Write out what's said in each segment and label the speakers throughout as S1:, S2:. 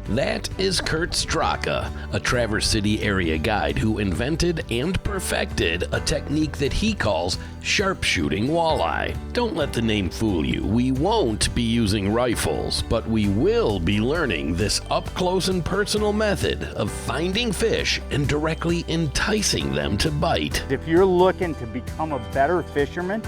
S1: That is Kurt Stracka, a Traverse City area guide who invented and perfected a technique that he calls sharpshooting walleye. Don't let the name fool you. We won't be using rifles, but we will be learning this up-close and personal method of finding fish and directly enticing them to bite.
S2: If you're looking to become a better fisherman,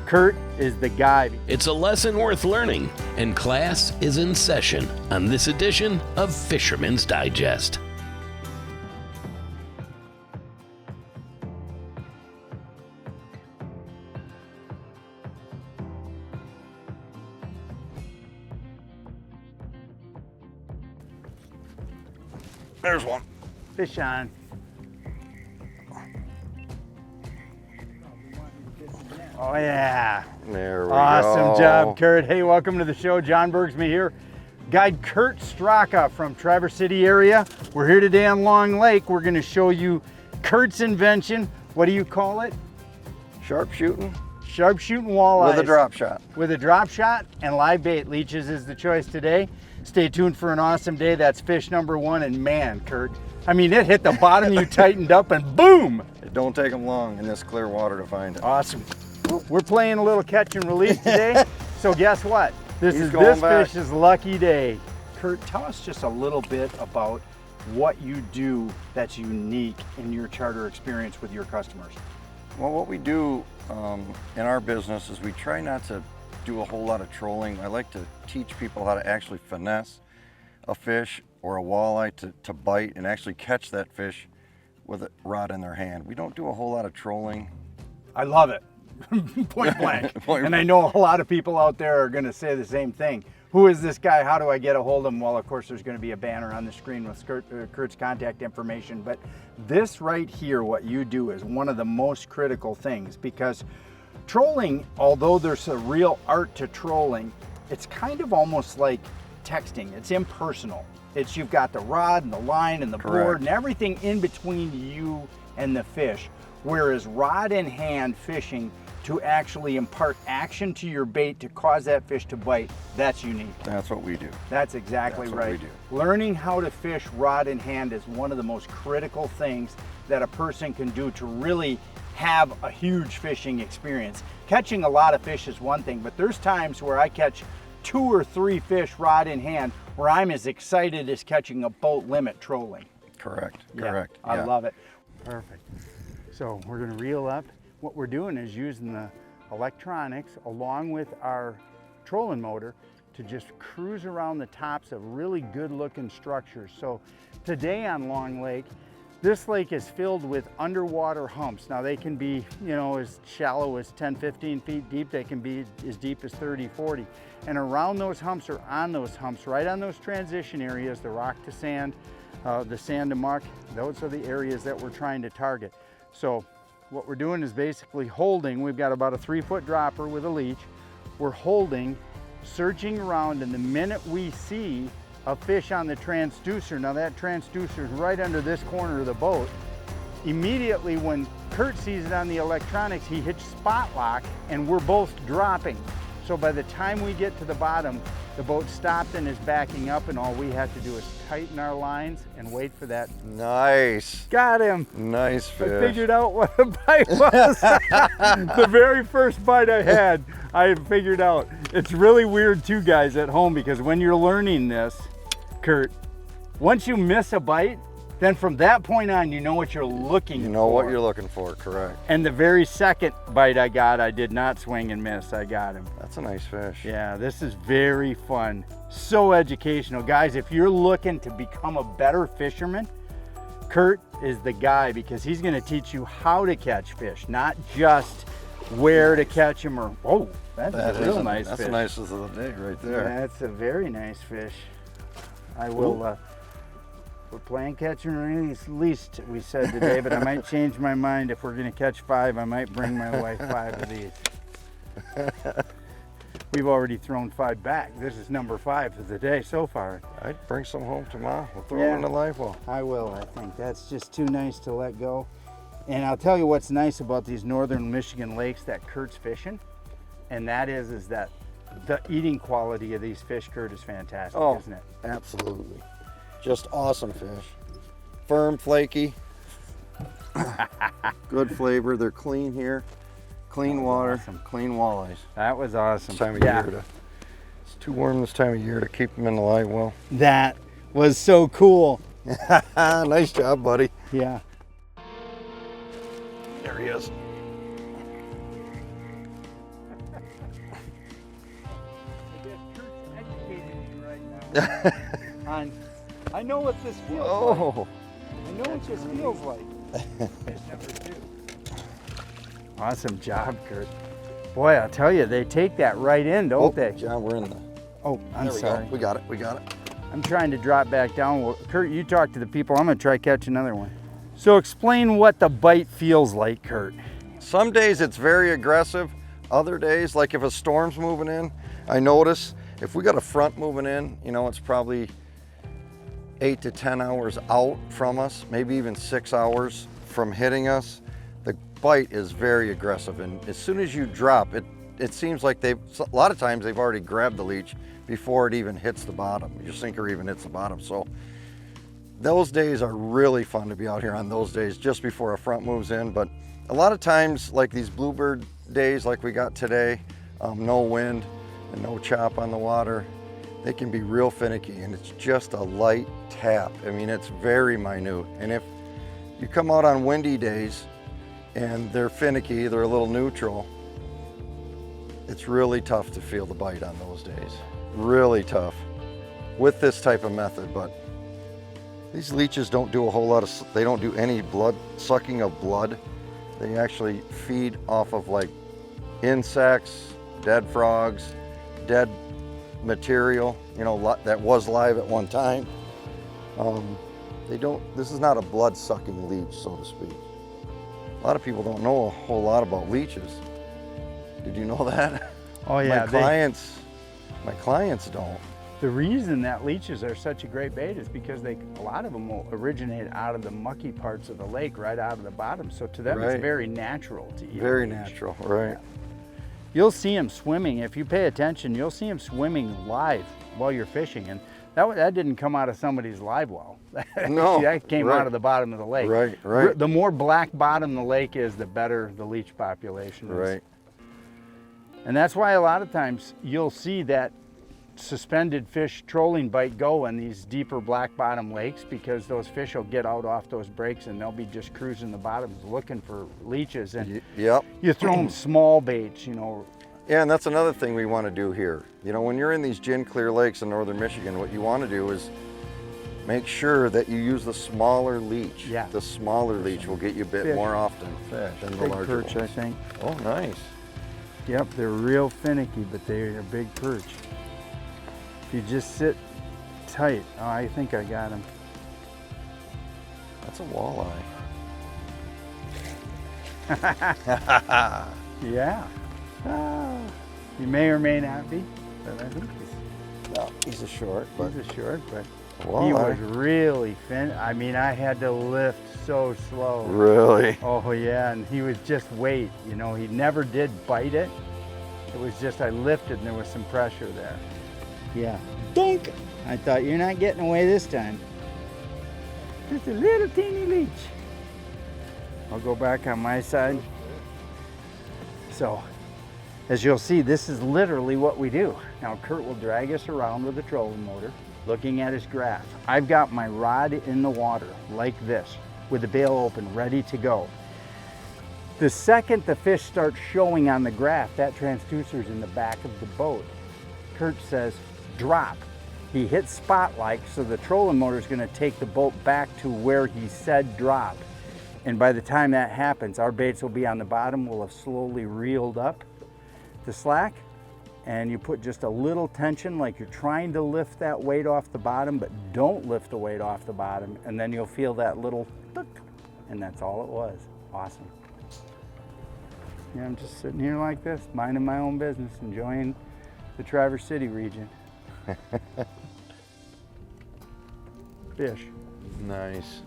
S2: Kurt is the guy.
S1: It's a lesson worth learning, and class is in session on this edition of Fisherman's Digest.
S3: There's one.
S2: Fish on. Oh yeah.
S3: There we go.
S2: Awesome job, Kurt. Hey, welcome to the show. John Bergsma here. Guide Kurt Stracka from Traverse City area. We're here today on Long Lake. We're going to show you Kurt's invention. What do you call it?
S3: Sharpshooting.
S2: Sharpshooting walleyes.
S3: With a drop shot.
S2: With a drop shot and live bait. Leeches is the choice today. Stay tuned for an awesome day. That's fish number one. And man, Kurt, I mean, it hit the bottom, you tightened up, and boom!
S3: It don't take them long in this clear water to find it.
S2: Awesome. We're playing a little catch and release today. So guess what? This fish's lucky day. Kurt, tell us just a little bit about what you do that's unique in your charter experience with your customers.
S3: Well, what we do in our business is we try not to do a whole lot of trolling. I like to teach people how to actually finesse a fish or a walleye to bite and actually catch that fish with a rod in their hand. We don't do a whole lot of trolling.
S2: I love it. Point blank. And I know a lot of people out there are going to say the same thing. Who is this guy? How do I get a hold of him? Well, of course, there's going to be a banner on the screen with Kurt's contact information. But this right here, what you do, is one of the most critical things, because trolling, although there's a real art to trolling, it's kind of almost like texting. It's impersonal. You've got the rod and the line and the board and everything in between you and the fish. Whereas rod in hand fishing, to actually impart action to your bait to cause that fish to bite, that's unique.
S3: That's what we do.
S2: That's exactly right.
S3: What we do.
S2: Learning how to fish rod in hand is one of the most critical things that a person can do to really have a huge fishing experience. Catching a lot of fish is one thing, but there's times where I catch 2 or 3 fish rod in hand where I'm as excited as catching a boat limit trolling.
S3: Correct.
S2: Yeah, I love it. Perfect. So we're going to reel up. What we're doing is using the electronics along with our trolling motor to just cruise around the tops of really good looking structures. So today on Long Lake, this lake is filled with underwater humps. Now they can be, as shallow as 10, 15 feet deep. They can be as deep as 30, 40. And around those humps, or on those humps, right on those transition areas, the rock to sand, the sand to muck, those are the areas that we're trying to target. So what we're doing is basically holding. We've got about a 3-foot dropper with a leech. We're holding, searching around, and the minute we see a fish on the transducer, now that transducer is right under this corner of the boat, immediately when Kurt sees it on the electronics, he hits spot lock and we're both dropping. So by the time we get to the bottom, the boat stopped and is backing up, and all we have to do is tighten our lines and wait for that.
S3: Nice.
S2: Got him.
S3: Nice fish.
S2: I figured out what a bite was. The very first bite I had, I figured out. It's really weird too, guys, at home, because when you're learning this, Kurt, once you miss a bite, then from that point on, you know what you're looking for.
S3: You know what you're looking for, correct.
S2: And the very second bite I got, I did not swing and miss. I got him.
S3: That's a nice fish.
S2: Yeah, this is very fun. So educational. Guys, if you're looking to become a better fisherman, Kurt is the guy, because he's going to teach you how to catch fish, not just where to catch them or, oh, that's a real nice fish.
S3: That's the nicest of the day right there.
S2: That's a very nice fish. I will... We're playing catch and release, we said today, but I might change my mind. If we're going to catch 5, I might bring my wife 5 of these. We've already thrown 5 back. This is number 5 of the day so far.
S3: I'd bring some home tomorrow. We'll throw them in the live well.
S2: I will, I think. That's just too nice to let go. And I'll tell you what's nice about these northern Michigan lakes that Kurt's fishing, and that is that the eating quality of these fish, Kurt, is fantastic,
S3: Oh,
S2: isn't it?
S3: absolutely. Just awesome fish. Firm, flaky. Good flavor. They're clean here. Clean water,
S2: awesome.
S3: clean walleyes.
S2: That was awesome.
S3: This time of year it's too warm this time of year to keep them in the live well.
S2: That was so cool.
S3: Nice job, buddy.
S2: Yeah.
S3: There he is.
S2: I know what this feels like.
S3: Oh.
S2: I know what this feels like. Awesome job, Kurt. Boy, I'll tell you, they take that right in, don't they?
S3: John, we're in the.
S2: Oh, I'm
S3: There we
S2: sorry.
S3: go. We got it. We got it.
S2: I'm trying to drop back down. Well, Kurt, you talk to the people. I'm going to try catch another one. So explain what the bite feels like, Kurt.
S3: Some days it's very aggressive. Other days, like if a storm's moving in, I notice if we got a front moving in, you know, it's probably 8 to 10 hours out from us, maybe even 6 hours from hitting us. The bite is very aggressive, and as soon as you drop it, it seems like a lot of times they've already grabbed the leech before it even hits the bottom. Your sinker even hits the bottom. So those days are really fun to be out here on those days just before a front moves in. But a lot of times, like these bluebird days like we got today, no wind and no chop on the water, they can be real finicky, and it's just a light tap. I mean, it's very minute. And if you come out on windy days and they're finicky, they're a little neutral, it's really tough to feel the bite on those days. Really tough with this type of method. But these leeches don't do a whole lot of, they don't do any blood, sucking of blood. They actually feed off of like insects, dead frogs, dead material, you know, that was live at one time. This is not a blood sucking leech, so to speak. A lot of people don't know a whole lot about leeches. Did you know that?
S2: Oh yeah,
S3: My clients don't.
S2: the reason that leeches are such a great bait is because a lot of them will originate out of the mucky parts of the lake, right out of the bottom. So to them,
S3: Right.
S2: it's very natural to eat.
S3: Very
S2: a leech.
S3: natural, right?
S2: You'll see them swimming. If you pay attention, you'll see them swimming live while you're fishing. And that didn't come out of somebody's live well.
S3: No,
S2: that came
S3: right.
S2: out of the bottom of the lake.
S3: Right, right.
S2: The more black bottom the lake is, the better the leech population is.
S3: Right.
S2: And that's why a lot of times you'll see that suspended fish trolling bite go in these deeper black bottom lakes, because those fish will get out off those breaks and they'll be just cruising the bottoms looking for leeches. And
S3: Yep.
S2: you throw them small baits, you know.
S3: Yeah, and that's another thing we want to do here. You know, when you're in these gin clear lakes in northern Michigan, what you want to do is make sure that you use the smaller leech.
S2: Yeah.
S3: The smaller leech will get you bit
S2: Fish.
S3: more often than the
S2: Big
S3: larger
S2: perch, I
S3: ones.
S2: think.
S3: Oh, nice.
S2: Yep, they're real finicky, but they're a big perch. If you just sit tight, oh, I think I got him.
S3: That's a walleye.
S2: Yeah. Ah, he may or may not be, but I think
S3: No, he's a short, but
S2: he's a short, but
S3: a
S2: he was
S3: walleye.
S2: really thin. I mean, I had to lift so slow.
S3: Really?
S2: Oh yeah, and he was just weight, you know, he never did bite it. It was just, I lifted and there was some pressure there. Yeah. Dink! I thought, you're not getting away this time. Just a little teeny leech. I'll go back on my side. So, as you'll see, this is literally what we do. Now, Kurt will drag us around with a trolling motor, looking at his graph. I've got my rod in the water, like this, with the bail open, ready to go. The second the fish starts showing on the graph, that transducer's in the back of the boat. Kurt says, drop. He hits spotlight, so the trolling motor is going to take the boat back to where he said drop. And by the time that happens, our baits will be on the bottom. We'll have slowly reeled up the slack, and you put just a little tension, like you're trying to lift that weight off the bottom, but don't lift the weight off the bottom, and then you'll feel that little tuk, and that's all it was. Awesome. Yeah, I'm just sitting here like this, minding my own business, enjoying the Traverse City region. Fish.
S3: Nice.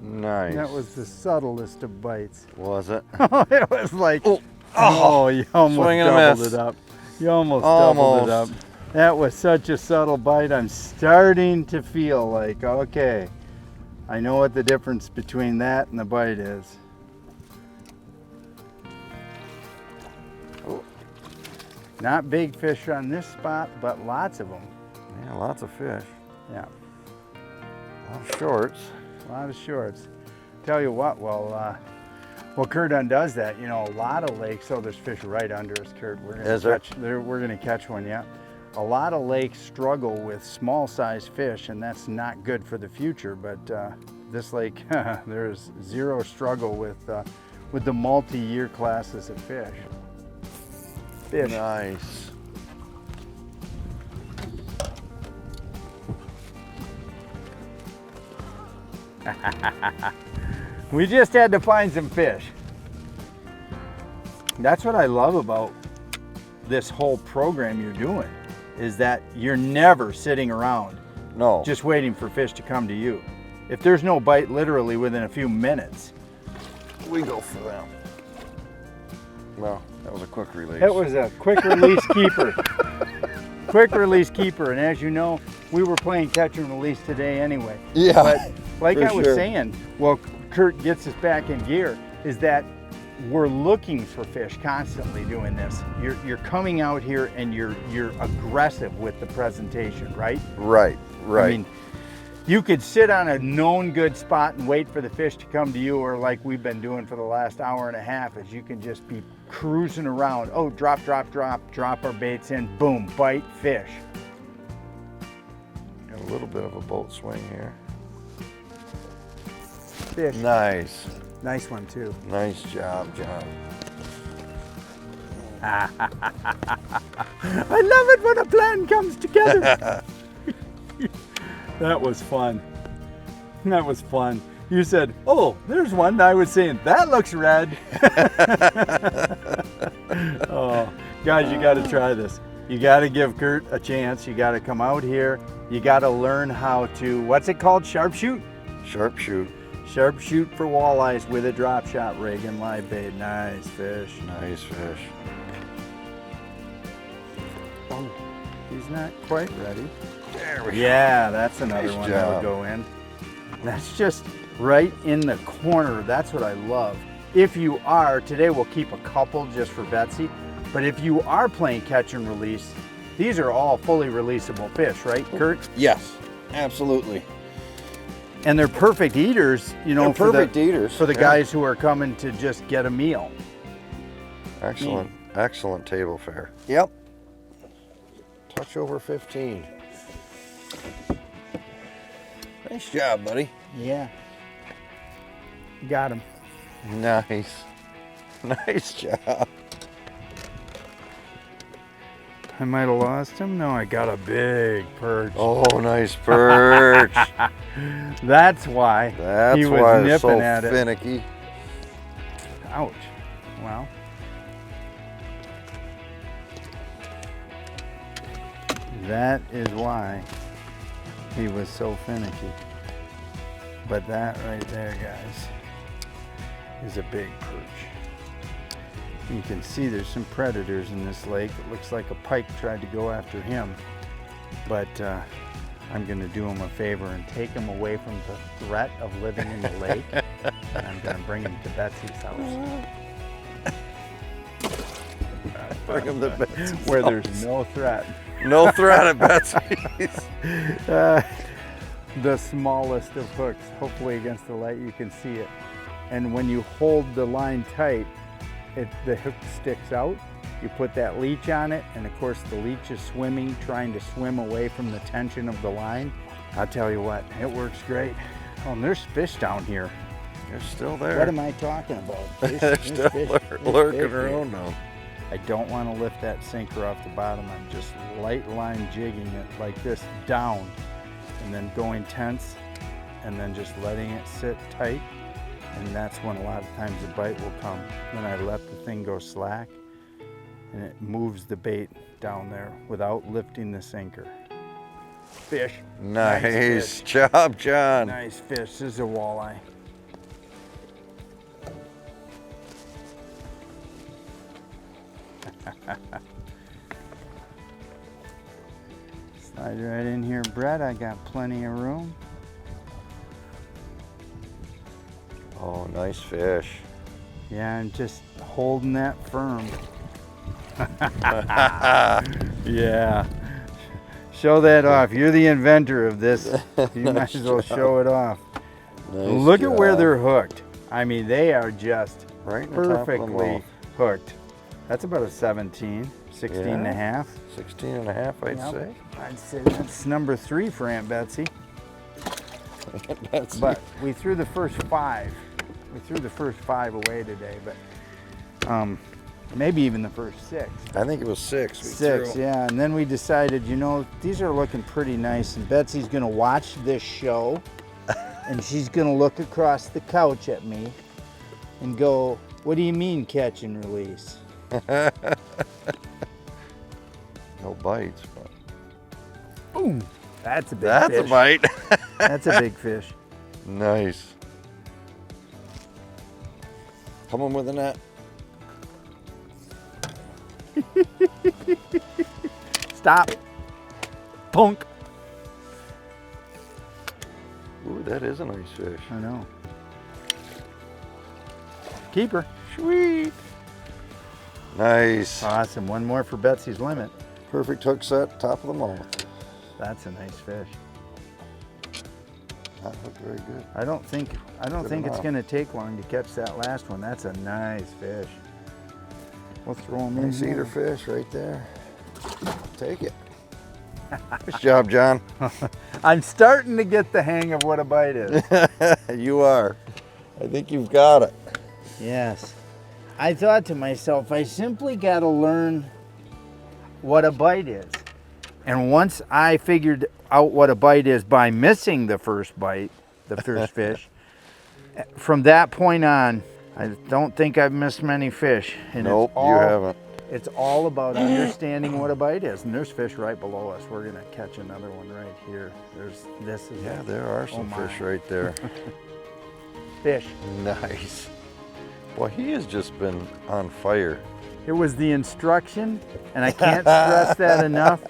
S3: Nice.
S2: That was the subtlest of bites.
S3: Was it?
S2: It was like,
S3: Oh,
S2: oh, you almost
S3: swing and a
S2: doubled
S3: miss.
S2: it up. You almost doubled it up.
S3: Almost.
S2: That was such a subtle bite. I'm starting to feel like, okay, I know what the difference between that and the bite is.
S3: Oh.
S2: Not big fish on this spot, but lots of them.
S3: Yeah, lots of fish.
S2: Yeah,
S3: A lot of shorts.
S2: a lot of shorts. Tell you what, well, Kurt undoes that. You know, a lot of lakes. Oh, there's fish right under us, Kurt. We're gonna
S3: Is there?
S2: catch. We're gonna catch one. Yeah. A lot of lakes struggle with small-sized fish, and that's not good for the future. But this lake, there's zero struggle with the multi-year classes of fish. Fish.
S3: Nice.
S2: We just had to find some fish. That's what I love about this whole program you're doing, is that you're never sitting around
S3: No.
S2: just waiting for fish to come to you. If there's no bite literally within a few minutes.
S3: We go for them. Well, that was a quick release.
S2: It was a quick release keeper. Quick release keeper, and as you know, we were playing catch and release today anyway.
S3: Yeah,
S2: But like
S3: for
S2: I was
S3: sure.
S2: saying, well, Kurt gets us back in gear, is that we're looking for fish constantly doing this. You're coming out here and you're aggressive with the presentation, right?
S3: Right, right.
S2: I mean, you could sit on a known good spot and wait for the fish to come to you, or like we've been doing for the last hour and a half, is you can just be cruising around. Oh, drop our baits in, boom, bite, fish.
S3: Got a little bit of a boat swing here.
S2: Fish.
S3: Nice.
S2: Nice one too.
S3: Nice job, John.
S2: I love it when a plan comes together. That was fun. That was fun. You said, oh, there's one. And I was saying, that looks red. Oh, guys, you got to try this. You got to give Kurt a chance. You got to come out here. You got to learn how to, what's it called? Sharpshoot?
S3: Sharpshoot.
S2: Sharpshoot for walleyes with a drop shot rig and live bait. Nice fish.
S3: Nice fish.
S2: Oh, he's not quite ready.
S3: There we go.
S2: Yeah, that's another
S3: Nice
S2: one that
S3: job.
S2: would go in. That's just right in the corner. That's what I love. If you are, today we'll keep a couple just for Betsy, but if you are playing catch and release, these are all fully releasable fish, right, Kurt?
S3: Yes, absolutely.
S2: And they're perfect eaters, you know,
S3: They're
S2: for
S3: perfect
S2: the,
S3: eaters.
S2: for the
S3: Yeah.
S2: guys who are coming to just get a meal.
S3: Excellent, excellent table fare. Yep. Touch over 15. Nice job, buddy.
S2: Yeah. Got him.
S3: Nice. Nice job.
S2: I might have lost him. No, I got a big perch.
S3: Oh, nice perch.
S2: That's why
S3: That's
S2: he was
S3: why
S2: nipping
S3: it's so
S2: at it.
S3: finicky.
S2: Ouch. Well. That is why he was so finicky. But that right there, guys, is a big perch. You can see there's some predators in this lake. It looks like a pike tried to go after him. But I'm going to do him a favor and take him away from the threat of living in the lake. And I'm going to bring him to Betsy's house.
S3: Bring him to Betsy's
S2: Where
S3: house.
S2: there's no threat.
S3: No threat at Betsy's.
S2: The smallest of hooks. Hopefully against the light you can see it. And when you hold the line tight, the hook sticks out. You put that leech on it, and of course the leech is swimming, trying to swim away from the tension of the line. I'll tell you what, it works great. Oh, and there's fish down here.
S3: You're still there.
S2: What am I talking about?
S3: They're still lurking around now.
S2: I don't want to lift that sinker off the bottom. I'm just light line jigging it like this down, and then going tense, and then just letting it sit tight. And that's when a lot of times the bite will come. Then I let the thing go slack, and it moves the bait down there without lifting the sinker. Fish.
S3: Nice
S2: fish.
S3: job, John.
S2: Nice fish. This is a walleye. Slide right in here, Brett. I got plenty of room.
S3: Oh, nice fish.
S2: Yeah, I'm just holding that firm. Yeah. Show that off. You're the inventor of this. You might as well show it off.
S3: Nice
S2: Look at where
S3: job.
S2: they're hooked. I mean, they are just
S3: Right in the top of the
S2: perfectly
S3: mouth.
S2: hooked. That's about a 17, 16 and a half.
S3: 16 and a half, I'd
S2: Yep.
S3: say.
S2: I'd say that's number 3 for Aunt Betsy. But we threw the first 5. We threw the first 5 away today, but maybe even the first 6.
S3: I think it was 6. we
S2: 6,
S3: threw.
S2: yeah. And then we decided, you know, these are looking pretty nice, and Betsy's gonna watch this show, and she's gonna look across the couch at me and go, "What do you mean catch and release?"
S3: No bites, but
S2: Boom! That's a big
S3: that's
S2: fish.
S3: a bite.
S2: That's a big fish.
S3: Nice. Come on with the net.
S2: Stop. Punk.
S3: Ooh, that is a nice fish.
S2: I know. Keeper.
S3: Sweet. Nice.
S2: Awesome. One more for Betsy's limit.
S3: Perfect hook set, top of the mouth.
S2: That's a nice fish.
S3: That hooked very good.
S2: I don't think it's
S3: enough.
S2: going to take long to catch that last one. That's a nice fish. We'll throw him in
S3: Nice
S2: here.
S3: eater fish right there. Take it. Nice job, John.
S2: I'm starting to get the hang of what a bite is.
S3: You are. I think you've got it.
S2: Yes. I thought to myself, I simply got to learn what a bite is. And once I figured out what a bite is by missing the first bite, the first fish, from that point on, I don't think I've missed many fish. And
S3: Nope,
S2: it's
S3: you haven't.
S2: It's all about understanding what a bite is. And there's fish right below us. We're gonna catch another one right here. This is
S3: Yeah, there are some
S2: my.
S3: fish right there.
S2: fish.
S3: Nice. Well, he has just been on fire.
S2: It was the instruction, and I can't stress that enough.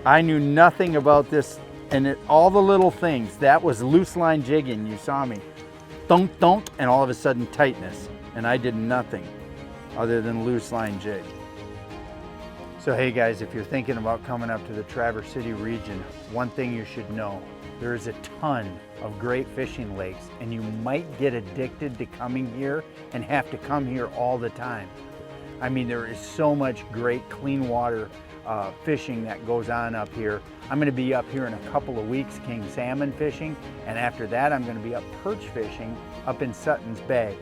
S2: I knew nothing about this, and all the little things. That was loose line jigging. You saw me, thunk, thunk, and all of a sudden tightness, and I did nothing other than loose line jig. So hey guys, if you're thinking about coming up to the Traverse City region, one thing you should know, there is a ton of great fishing lakes, and you might get addicted to coming here and have to come here all the time. I mean, there is so much great clean water fishing that goes on up here. I'm going to be up here in a couple of weeks king salmon fishing, and after that I'm going to be up perch fishing up in Sutton's Bay.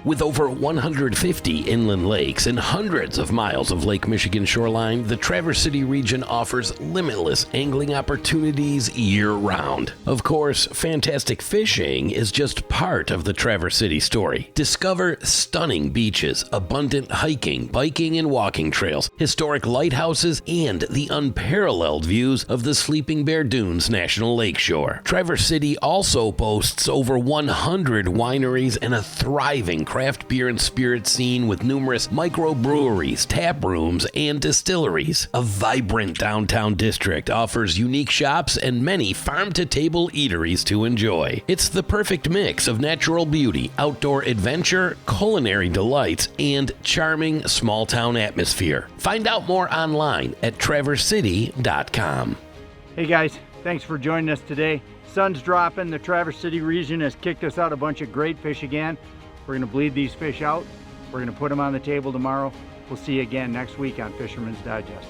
S1: With over 150 inland lakes and hundreds of miles of Lake Michigan shoreline, the Traverse City region offers limitless angling opportunities year-round. Of course, fantastic fishing is just part of the Traverse City story. Discover stunning beaches, abundant hiking, biking, and walking trails, historic lighthouses, and the unparalleled views of the Sleeping Bear Dunes National Lakeshore. Traverse City also boasts over 100 wineries and a thriving craft beer and spirit scene with numerous microbreweries, tap rooms, and distilleries. A vibrant downtown district offers unique shops and many farm-to-table eateries to enjoy. It's the perfect mix of natural beauty, outdoor adventure, culinary delights, and charming small-town atmosphere. Find out more online at traversecity.com.
S2: Hey guys, thanks for joining us today. Sun's dropping. The Traverse City region has kicked us out a bunch of great fish again. We're going to bleed these fish out. We're going to put them on the table tomorrow. We'll see you again next week on Fisherman's Digest.